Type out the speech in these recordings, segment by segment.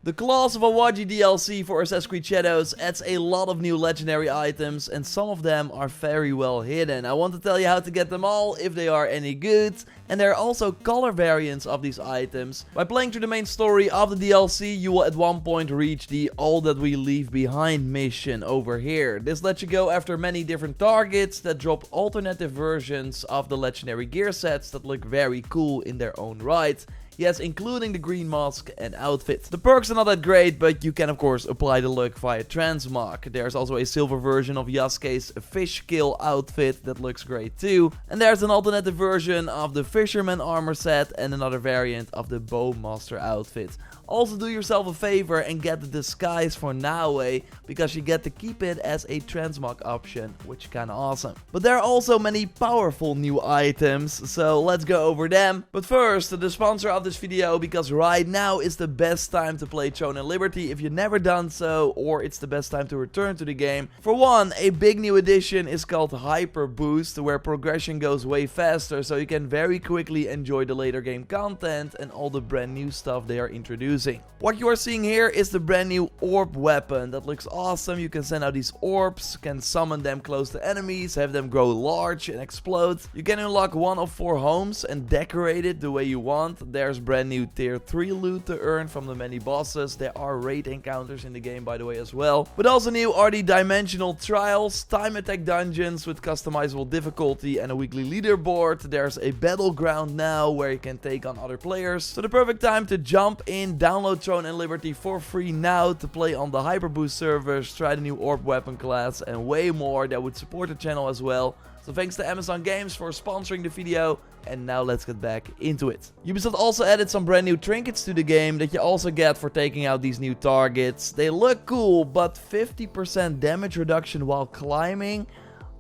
The Claws of Awaji DLC for Assassin's Creed Shadows adds a lot of new legendary items, and some of them are very well hidden. I want to tell you how to get them all, if they are any good, and there are also color variants of these items. By playing through the main story of the DLC, you will at one point reach the All That We Leave Behind mission over here. This lets you go after many different targets that drop alternative versions of the legendary gear sets that look very cool in their own right. Yes, including the green mask and outfit. The perks are not that great, but you can of course apply the look via transmog. There's also a silver version of Yasuke's fish kill outfit that looks great too. And there's an alternative version of the fisherman armor set and another variant of the bowmaster outfit. Also do yourself a favor and get the disguise for Naoe, because you get to keep it as a transmog option, which is kinda awesome. But there are also many powerful new items, so let's go over them. But first, the sponsor of this video, because right now is the best time to play Throne and Liberty if you've never done so, or it's the best time to return to the game. For one, a big new addition is called Hyper Boost, where progression goes way faster, so you can very quickly enjoy the later game content and all the brand new stuff they are introducing. What you are seeing here is the brand new orb weapon. That looks awesome. You can send out these orbs, can summon them close to enemies, have them grow large and explode. You can unlock one of 4 homes and decorate it the way you want. There's brand new tier 3 loot to earn from the many bosses. There are raid encounters in the game, by the way, as well. But also new are the dimensional trials, time attack dungeons with customizable difficulty and a weekly leaderboard. There's a battleground now where you can take on other players. So the perfect time to jump in, download Throne and Liberty for free now to play on the Hyperboost servers, try the new orb weapon class and way more that would support the channel as well. So thanks to Amazon Games for sponsoring the video, and now let's get back into it. Ubisoft also added some brand new trinkets to the game that you also get for taking out these new targets. They look cool, but 50% damage reduction while climbing?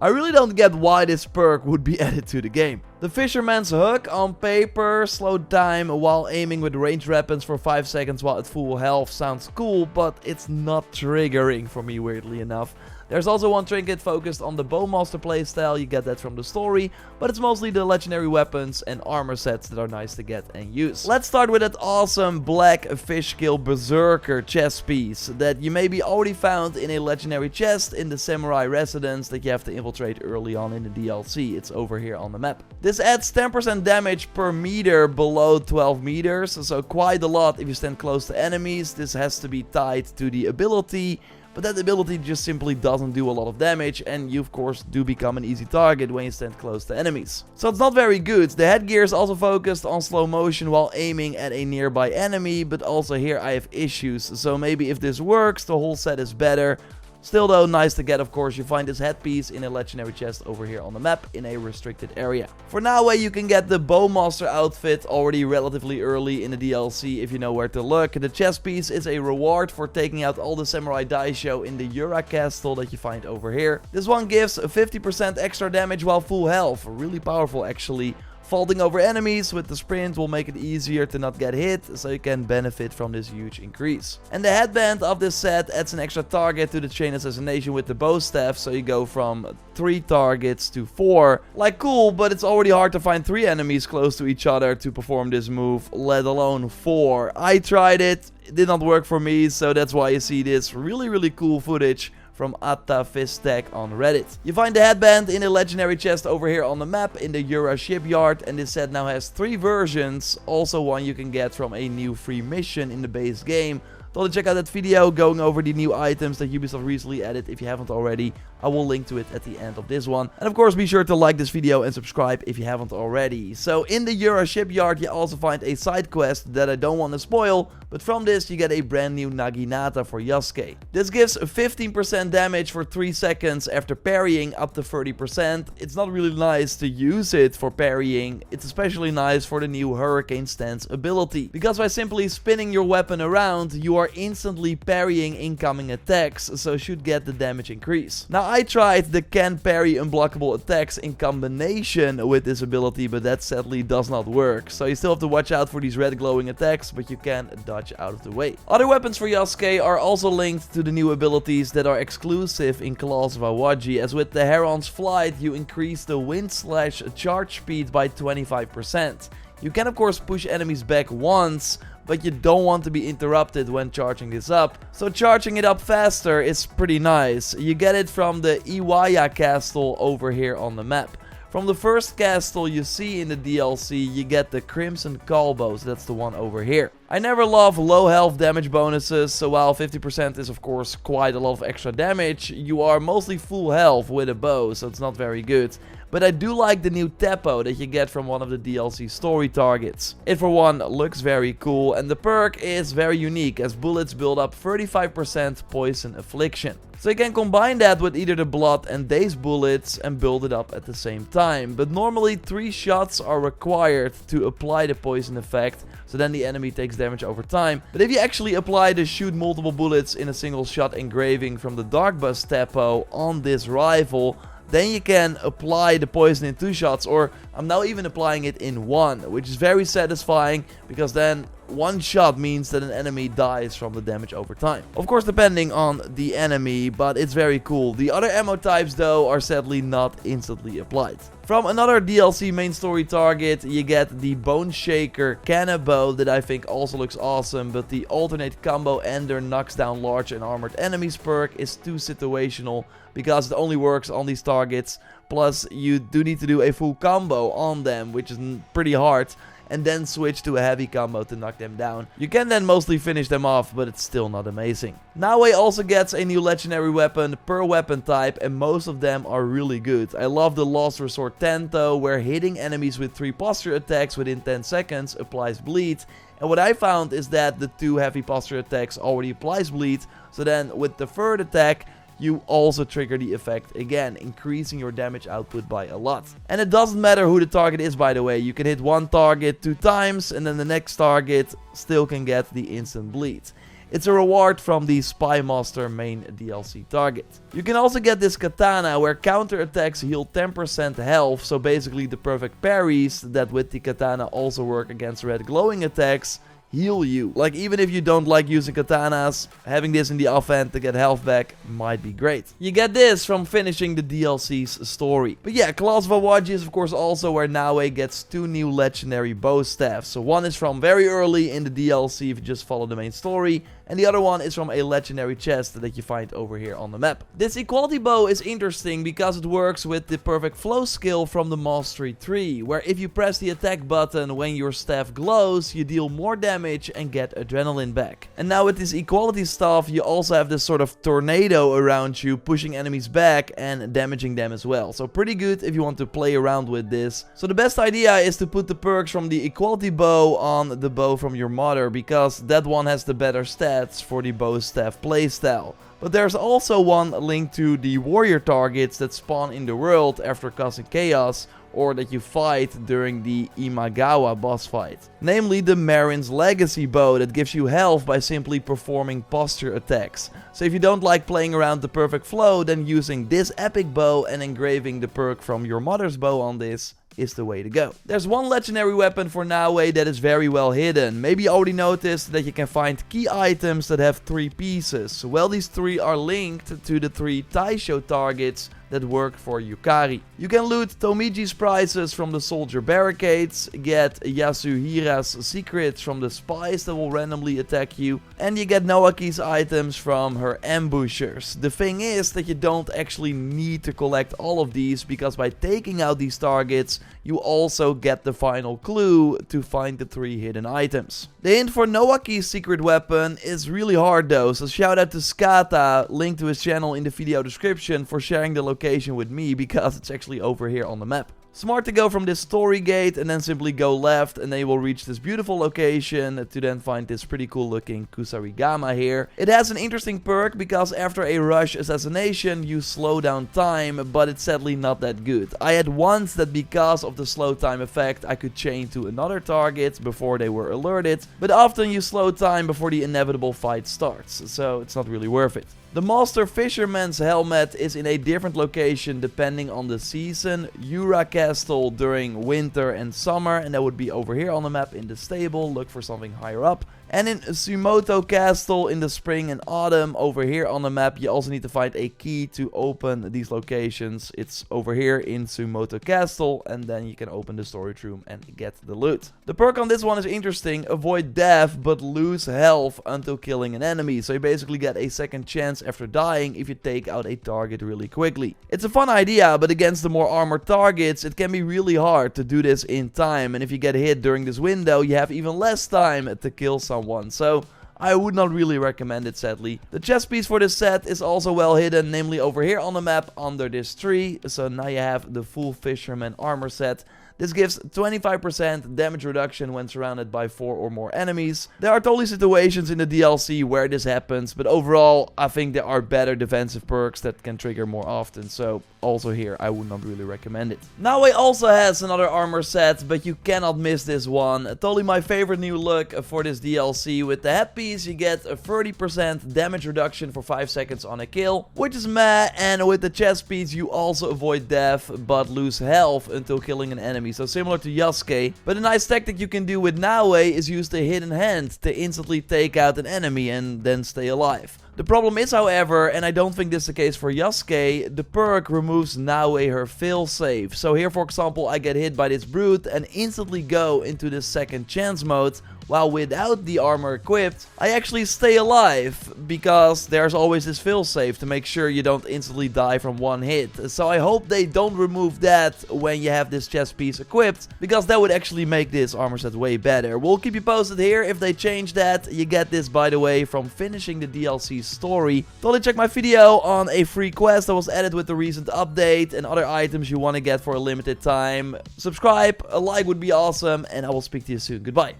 I really don't get why this perk would be added to the game. The Fisherman's Hook on paper, slowed time while aiming with ranged weapons for 5 seconds while at full health sounds cool, but it's not triggering for me, weirdly enough. There's also one trinket focused on the Bowmaster playstyle, you get that from the story, but it's mostly the legendary weapons and armor sets that are nice to get and use. Let's start with that awesome black fish kill berserker chest piece that you maybe already found in a legendary chest in the samurai residence that you have to infiltrate early on in the DLC. It's over here on the map. This adds 10% damage per meter below 12 meters, so quite a lot if you stand close to enemies. This has to be tied to the ability, but that ability just simply doesn't do a lot of damage, and you of course do become an easy target when you stand close to enemies. So it's not very good. The headgear is also focused on slow motion while aiming at a nearby enemy, but also here I have issues, so maybe if this works the whole set is better. Still though, nice to get, of course. You find this headpiece in a legendary chest over here on the map in a restricted area. For now, you can get the Bowmaster outfit already relatively early in the DLC if you know where to look. The chest piece is a reward for taking out all the Samurai Daisho in the Yura castle that you find over here. This one gives 50% extra damage while full health. Really powerful actually. Vaulting over enemies with the sprint will make it easier to not get hit, so you can benefit from this huge increase. And the headband of this set adds an extra target to the chain assassination with the bow staff, so you go from 3 targets to 4. Like cool, but it's already hard to find 3 enemies close to each other to perform this move, let alone 4. I tried it did not work for me, so that's why you see this really cool footage from Atta Fistek on Reddit. You find the headband in a legendary chest over here on the map in the Yura shipyard, and this set now has 3 versions, also one you can get from a new free mission in the base game. Thought to check out that video going over the new items that Ubisoft recently added. If you haven't already, I will link to it at the end of this one. And of course, be sure to like this video and subscribe if you haven't already. So in the Yura shipyard, you also find a side quest that I don't want to spoil, but from this you get a brand new Naginata for Yasuke. This gives 15% damage for 3 seconds after parrying up to 30%. It's not really nice to use it for parrying. It's especially nice for the new Hurricane Stance ability, because by simply spinning your weapon around, you are instantly parrying incoming attacks, so should get the damage increase. Now I tried the can parry unblockable attacks in combination with this ability, but that sadly does not work. So you still have to watch out for these red glowing attacks, but you can dodge out of the way. Other weapons for Yasuke are also linked to the new abilities that are exclusive in Claws of Awaji, as with the Heron's Flight you increase the wind/charge speed by 25%. You can of course push enemies back once, but you don't want to be interrupted when charging this up. So charging it up faster is pretty nice. You get it from the Awaji castle over here on the map. From the first castle you see in the DLC, you get the Crimson Calbos, that's the one over here. I never love low health damage bonuses, so while 50% is of course quite a lot of extra damage, you are mostly full health with a bow, so it's not very good. But I do like the new Teppo that you get from one of the DLC story targets. It for one looks very cool, and the perk is very unique as bullets build up 35% poison affliction. So you can combine that with either the blood and daze bullets and build it up at the same time. But normally 3 shots are required to apply the poison effect, so then the enemy takes damage over time. But if you actually apply the shoot multiple bullets in a single shot engraving from the Dark Bus Teppo on this rifle, then you can apply the poison in 2 shots, or I'm now even applying it in 1, which is very satisfying because then 1 shot means that an enemy dies from the damage over time. Of course depending on the enemy, but it's very cool. The other ammo types though are sadly not instantly applied. From another DLC main story target, you get the Bone Shaker cannon bow that I think also looks awesome, but the alternate combo ender knocks down large and armored enemies perk is too situational because it only works on these targets. Plus you do need to do a full combo on them, which is pretty hard, and then switch to a heavy combo to knock them down. You can then mostly finish them off, but it's still not amazing. Naoe also gets a new legendary weapon per weapon type, and most of them are really good. I love the Last Resort Tento, where hitting enemies with 3 posture attacks within 10 seconds applies bleed. And what I found is that the 2 heavy posture attacks already applies bleed, so then with the third attack, you also trigger the effect again, increasing your damage output by a lot. And it doesn't matter who the target is, by the way. You can hit one target 2 times and then the next target still can get the instant bleed. It's a reward from the Spy Master main DLC target. You can also get this katana where counter attacks heal 10% health, so basically the perfect parries that with the katana also work against red glowing attacks heal you. Like, even if you don't like using katanas, having this in the offhand to get health back might be great. You get this from finishing the DLC's story. But yeah, Claws of Awaji is of course also where Naoe gets 2 new legendary bow staffs. So one is from very early in the DLC if you just follow the main story, and the other one is from a legendary chest that you find over here on the map. This equality bow is interesting because it works with the perfect flow skill from the Mastery tree, where if you press the attack button when your staff glows, you deal more damage and get adrenaline back. And now with this equality staff, you also have this sort of tornado around you, pushing enemies back and damaging them as well. So pretty good if you want to play around with this. So the best idea is to put the perks from the equality bow on the bow from your mother, because that one has the better stats for the bow staff playstyle. But there's also one linked to the warrior targets that spawn in the world after causing chaos, or that you fight during the Imagawa boss fight. Namely the Marin's Legacy bow that gives you health by simply performing posture attacks. So if you don't like playing around the perfect flow, then using this epic bow and engraving the perk from your mother's bow on this is the way to go. There's one legendary weapon for Naoe that is very well hidden. Maybe you already noticed that you can find key items that have 3 pieces. Well, these 3 are linked to the 3 Taisho targets that work for Yukari. You can loot Tomiji's prizes from the soldier barricades, get Yasuhira's secrets from the spies that will randomly attack you, and you get Noaki's items from her ambushers. The thing is that you don't actually need to collect all of these, because by taking out these targets, you also get the final clue to find the 3 hidden items. The hint for Noaki's secret weapon is really hard though, so shout out to Skata, link to his channel in the video description, for sharing the location with me, because it's actually over here on the map. Smart to go from this story gate and then simply go left, and then you will reach this beautiful location to then find this pretty cool looking Kusarigama here. It has an interesting perk because after a rush assassination you slow down time, but it's sadly not that good. I had once that because of the slow time effect I could chain to another target before they were alerted, but often you slow time before the inevitable fight starts, so it's not really worth it. The Master Fisherman's helmet is in a different location depending on the season. Yura Castle during winter and summer, and that would be over here on the map in the stable. Look for something higher up. And in Sumoto Castle in the spring and autumn, over here on the map, you also need to find a key to open these locations. It's over here in Sumoto Castle, and then you can open the storage room and get the loot. The perk on this one is interesting. Avoid death, but lose health until killing an enemy. So you basically get a second chance after dying if you take out a target really quickly. It's a fun idea, but against the more armored targets, it can be really hard to do this in time. And if you get hit during this window, you have even less time to kill someone. So I would not really recommend it, sadly. The chest piece for this set is also well hidden, namely over here on the map under this tree. So now you have the full fisherman armor set. This gives 25% damage reduction when surrounded by 4 or more enemies. There are totally situations in the DLC where this happens, but overall I think there are better defensive perks that can trigger more often, so also here I would not really recommend it. Naoe also has another armor set, but you cannot miss this one. Totally my favorite new look for this DLC. With the headpiece you get a 30% damage reduction for 5 seconds on a kill, which is meh, and with the chest piece you also avoid death but lose health until killing an enemy. So similar to Yasuke, but a nice tactic you can do with Naoe is use the hidden hand to instantly take out an enemy and then stay alive. The problem is, however, and I don't think this is the case for Yasuke, the perk removes Naoe her failsafe. So here, for example, I get hit by this brute and instantly go into the second chance mode, while without the armor equipped, I actually stay alive, because there's always this failsafe to make sure you don't instantly die from one hit. So I hope they don't remove that when you have this chest piece equipped, because that would actually make this armor set way better. We'll keep you posted here if they change that. You get this, by the way, from finishing the DLC story. Totally check my video on a free quest that was added with the recent update and other items you want to get for a limited time. Subscribe, a like would be awesome, and I will speak to you soon. Goodbye.